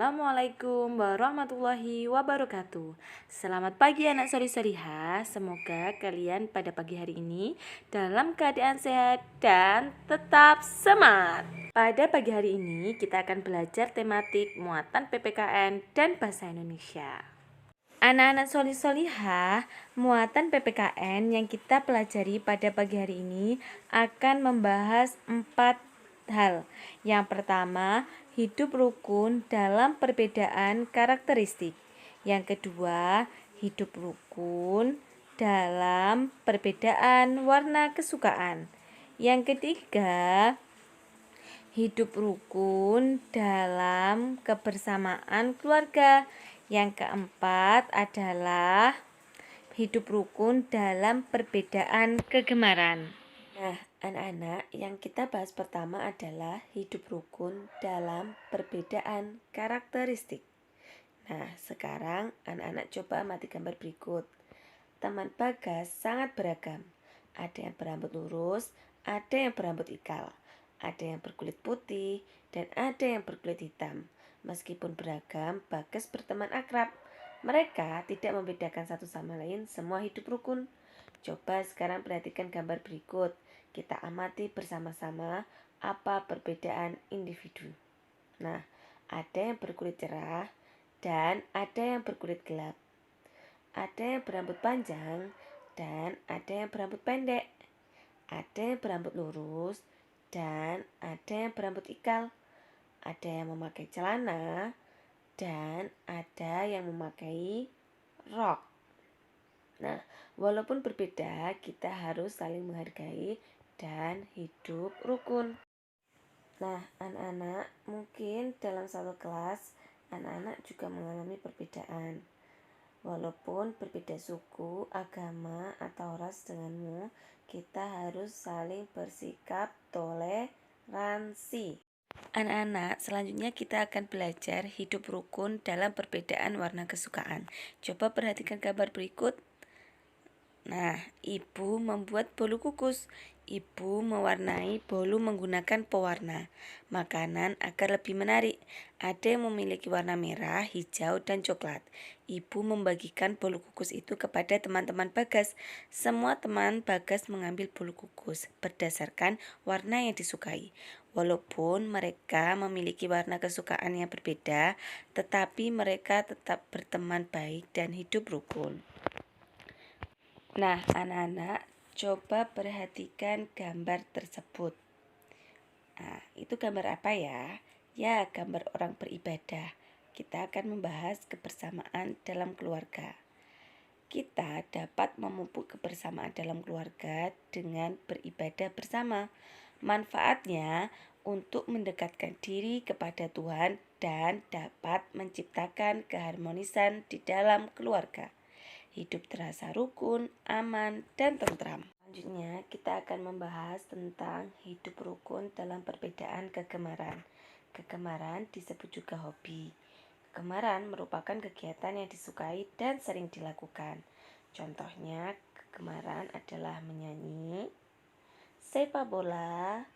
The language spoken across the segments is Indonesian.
Assalamualaikum warahmatullahi wabarakatuh. Selamat pagi anak sori-soriha. Semoga kalian pada pagi hari ini dalam keadaan sehat dan tetap semangat. Pada pagi hari ini kita akan belajar tematik muatan PPKN dan bahasa Indonesia. Anak-anak soli-solihah, muatan PPKN yang kita pelajari pada pagi hari ini akan membahas 4 hal. Yang pertama, hidup rukun dalam perbedaan karakteristik. Yang kedua, hidup rukun dalam perbedaan warna kesukaan. Yang ketiga, hidup rukun dalam kebersamaan keluarga. Yang keempat adalah hidup rukun dalam perbedaan kegemaran. Nah, anak-anak, yang kita bahas pertama adalah hidup rukun dalam perbedaan karakteristik. Nah, sekarang anak-anak coba amati gambar berikut. Teman Bagas sangat beragam. Ada yang berambut lurus, ada yang berambut ikal, ada yang berkulit putih, dan ada yang berkulit hitam. Meskipun beragam, Bagas berteman akrab. Mereka tidak membedakan satu sama lain, semua hidup rukun. Coba sekarang perhatikan gambar berikut. Kita amati bersama-sama apa perbedaan individu. Nah, ada yang berkulit cerah dan ada yang berkulit gelap. Ada yang berambut panjang dan ada yang berambut pendek. Ada yang berambut lurus dan ada yang berambut ikal. Ada yang memakai celana dan ada yang memakai rok. Nah, walaupun berbeda, kita harus saling menghargai dan hidup rukun. Nah, anak-anak, mungkin dalam satu kelas, anak-anak juga mengalami perbedaan. Walaupun berbeda suku, agama, atau ras denganmu, kita harus saling bersikap toleransi. Anak-anak, selanjutnya kita akan belajar hidup rukun dalam perbedaan warna kesukaan. Coba perhatikan gambar berikut. Nah, ibu membuat bolu kukus. Ibu mewarnai bolu menggunakan pewarna makanan agar lebih menarik. Ada yang memiliki warna merah, hijau, dan coklat. Ibu membagikan bolu kukus itu kepada teman-teman Bagas. Semua teman Bagas mengambil bolu kukus berdasarkan warna yang disukai. Walaupun mereka memiliki warna kesukaan yang berbeda, tetapi mereka tetap berteman baik dan hidup rukun. Nah, anak-anak, coba perhatikan gambar tersebut. Nah, itu gambar apa ya? Ya, gambar orang beribadah. Kita akan membahas kebersamaan dalam keluarga. Kita dapat memupuk kebersamaan dalam keluarga dengan beribadah bersama. Manfaatnya untuk mendekatkan diri kepada Tuhan dan dapat menciptakan keharmonisan di dalam keluarga. Hidup terasa rukun, aman, dan tentram. Selanjutnya, kita akan membahas tentang hidup rukun dalam perbedaan kegemaran. Kegemaran disebut juga hobi. Kegemaran merupakan kegiatan yang disukai dan sering dilakukan. Contohnya, kegemaran adalah menyanyi, sepak bola,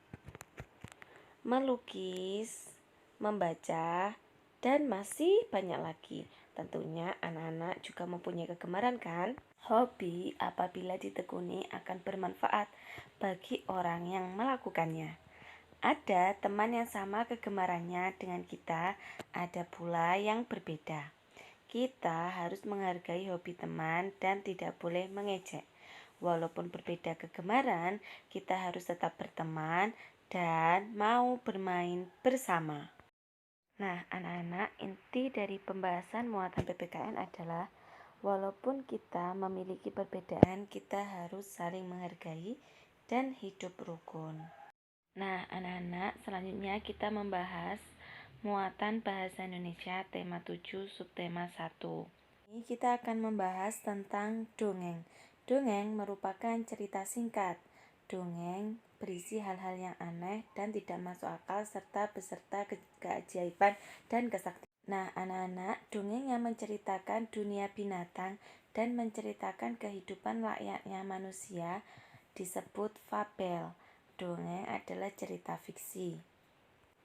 melukis, membaca, dan masih banyak lagi. Tentunya anak-anak juga mempunyai kegemaran kan? Hobi apabila ditekuni akan bermanfaat bagi orang yang melakukannya. Ada teman yang sama kegemarannya dengan kita, ada pula yang berbeda. Kita harus menghargai hobi teman dan tidak boleh mengejek. Walaupun berbeda kegemaran, kita harus tetap berteman dan mau bermain bersama. Nah, anak-anak, inti dari pembahasan muatan PPKN adalah walaupun kita memiliki perbedaan, kita harus saling menghargai dan hidup rukun. Nah, anak-anak, selanjutnya kita membahas muatan bahasa Indonesia tema 7 subtema 1. Ini kita akan membahas tentang dongeng. Dongeng merupakan cerita singkat. Dongeng berisi hal-hal yang aneh dan tidak masuk akal serta beserta keajaiban dan kesaktian. Nah, anak-anak, dongeng yang menceritakan dunia binatang dan menceritakan kehidupan layaknya manusia disebut fabel. Dongeng adalah cerita fiksi.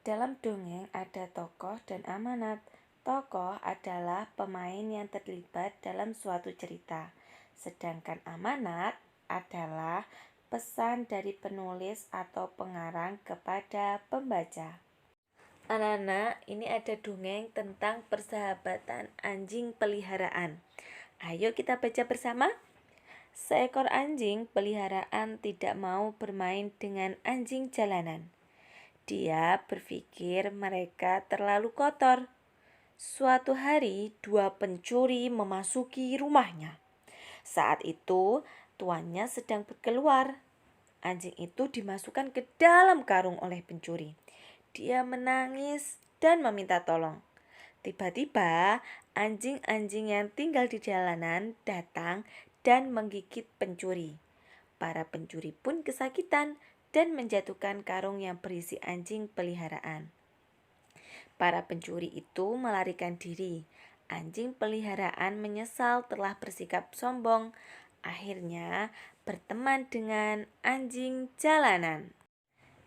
Dalam dongeng ada tokoh dan amanat. Tokoh adalah pemain yang terlibat dalam suatu cerita, sedangkan amanat adalah pesan dari penulis atau pengarang kepada pembaca. Anak-anak, ini ada dongeng tentang persahabatan anjing peliharaan. Ayo kita baca bersama. Seekor anjing peliharaan tidak mau bermain dengan anjing jalanan. Dia berpikir mereka terlalu kotor. Suatu hari, dua pencuri memasuki rumahnya. Saat itu, tuannya sedang keluar. Anjing itu dimasukkan ke dalam karung oleh pencuri. Dia menangis dan meminta tolong. Tiba-tiba, anjing-anjing yang tinggal di jalanan datang dan menggigit pencuri. Para pencuri pun kesakitan dan menjatuhkan karung yang berisi anjing peliharaan. Para pencuri itu melarikan diri. Anjing peliharaan menyesal telah bersikap sombong. Akhirnya berteman dengan anjing jalanan.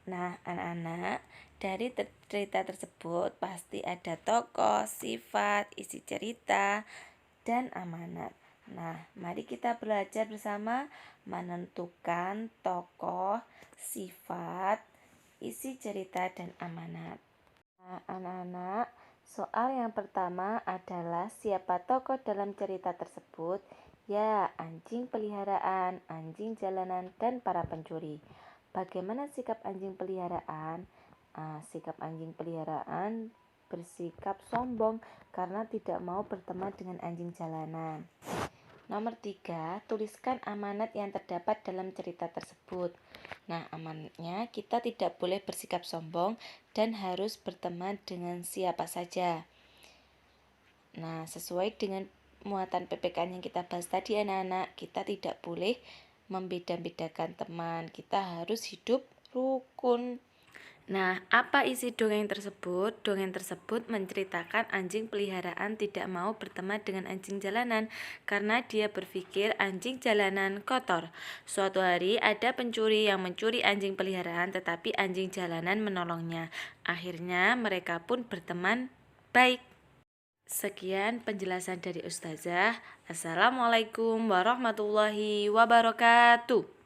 Nah, anak-anak, dari cerita tersebut pasti ada tokoh, sifat, isi cerita, dan amanat. Nah, mari kita belajar bersama menentukan tokoh, sifat, isi cerita, dan amanat. Nah, anak-anak, soal yang pertama adalah siapa tokoh dalam cerita tersebut? Ya, anjing peliharaan, anjing jalanan, dan para pencuri. Bagaimana sikap anjing peliharaan? Sikap anjing peliharaan bersikap sombong karena tidak mau berteman dengan anjing jalanan. Nomor 3, tuliskan amanat yang terdapat dalam cerita tersebut. Nah, amanatnya kita tidak boleh bersikap sombong dan harus berteman dengan siapa saja. Nah, sesuai dengan muatan PPKN yang kita bahas tadi anak-anak, kita tidak boleh membeda-bedakan teman. Kita harus hidup rukun. Nah, apa isi dongeng tersebut? Dongeng tersebut menceritakan anjing peliharaan tidak mau berteman dengan anjing jalanan karena dia berpikir anjing jalanan kotor. Suatu hari ada pencuri yang mencuri anjing peliharaan tetapi anjing jalanan menolongnya. Akhirnya mereka pun berteman baik. Sekian penjelasan dari Ustazah. Assalamualaikum warahmatullahi wabarakatuh.